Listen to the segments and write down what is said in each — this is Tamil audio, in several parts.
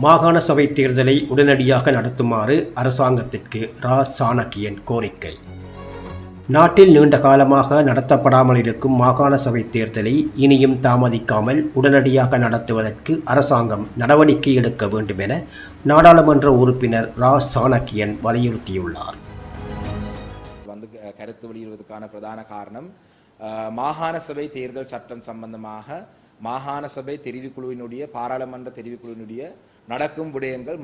மாகாண சபை தேர்தலை உடனடியாக நடத்துமாறு அரசாங்கத்திற்கு ரா சாணக்கியன் கோரிக்கை. நாட்டில் நீண்ட காலமாக நடத்தப்படாமல் இருக்கும் மாகாண சபை தேர்தலை இனியும் தாமதிக்காமல் உடனடியாக நடத்துவதற்கு அரசாங்கம் நடவடிக்கை எடுக்க வேண்டும் என நாடாளுமன்ற உறுப்பினர் ரா சாணக்கியன் வலியுறுத்தியுள்ளார். கருத்து வெளியிடுவதற்கான பிரதான காரணம் மாகாண சபை தேர்தல் சட்டம் சம்பந்தமாக மாகாண சபை தெரிவுக்குழுவினுடைய பாராளுமன்ற தெரிவுக்குழுவினுடைய நடக்கும் விடயங்கள்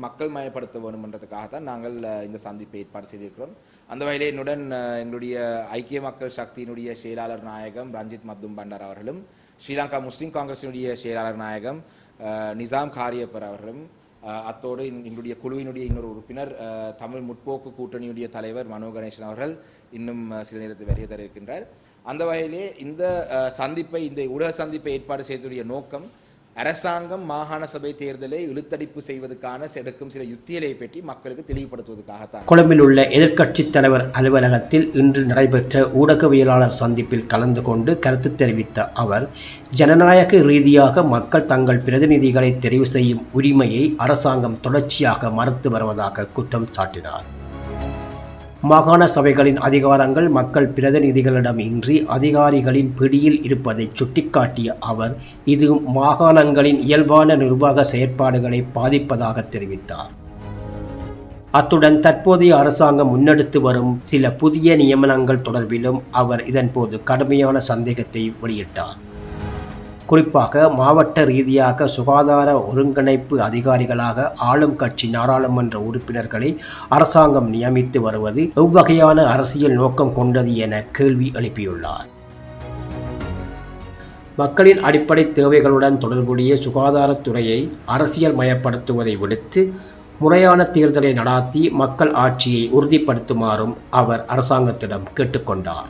மக்கள் மயப்படுத்த வேண்டும் என்றதுக்காகத்தான் நாங்கள் இந்த சந்திப்பை ஏற்பாடு செய்திருக்கிறோம். அந்த வகையில் என்னுடன் எங்களுடைய ஐக்கிய மக்கள் சக்தியினுடைய செயலாளர் நாயகம் ரஞ்சித் மத்தும் பண்டார் அவர்களும், ஸ்ரீலங்கா முஸ்லீம் காங்கிரசினுடைய செயலாளர் நாயகம் நிசாம் காரியப்பர் அவர்களும், அத்தோடு எங்களுடைய குழுவினுடைய இன்னொரு உறுப்பினர் தமிழ் முற்போக்கு கூட்டணியுடைய தலைவர் மனோ கணேசன் அவர்கள் இன்னும் சில நேரத்தில் வருகை தர இருக்கின்றார். அந்த வகையிலே இந்த சந்திப்பை, இந்த ஊடக சந்திப்பை ஏற்பாடு செய்ததுடைய நோக்கம் அரசாங்கம் மாகாண சபை தேர்தலை இழுத்தடிப்பு செய்வதற்கான எடுக்கும் சில யுத்திகளை பற்றி மக்களுக்கு தெளிவுபடுத்துவதற்காகத்தான். கொழும்பில் உள்ள எதிர்க்கட்சித் தலைவர் அலுவலகத்தில் இன்று நடைபெற்ற ஊடகவியலாளர் சந்திப்பில் கலந்து கொண்டு கருத்து தெரிவித்த அவர், ஜனநாயக ரீதியாக மக்கள் தங்கள் பிரதிநிதிகளை தெரிவு செய்யும் உரிமையை அரசாங்கம் தொடர்ச்சியாக மறுத்து வருவதாக குற்றம் சாட்டினார். மாகாண சபைகளின் அதிகாரங்கள் மக்கள் பிரதிநிதிகளிடம் இன்றி அதிகாரிகளின் பிடியில் இருப்பதை சுட்டிக்காட்டிய அவர், இது மாகாணங்களின் இயல்பான நிர்வாக செயற்பாடுகளை பாதிப்பதாக தெரிவித்தார். அத்துடன் தற்போதைய அரசாங்கம் முன்னெடுத்து வரும் சில புதிய நியமனங்கள் தொடர்பிலும் அவர் இதன்போது கடுமையான சந்தேகத்தை வெளியிட்டார். குறிப்பாக மாவட்ட ரீதியாக சுகாதார ஒருங்கிணைப்பு அதிகாரிகளாக ஆளும் கட்சி நாடாளுமன்ற உறுப்பினர்களை அரசாங்கம் நியமித்து வருவது எவ்வகையான அரசியல் நோக்கம் கொண்டது என கேள்வி எழுப்பியுள்ளார். மக்களின் அடிப்படை தேவைகளுடன் தொடர்புடைய சுகாதாரத்துறையை அரசியல் மயப்படுத்துவதை விடுத்து முறையான தேர்தலை நடாத்தி மக்கள் ஆட்சியை உறுதிப்படுத்துமாறும் அவர் அரசாங்கத்திடம் கேட்டுக்கொண்டார்.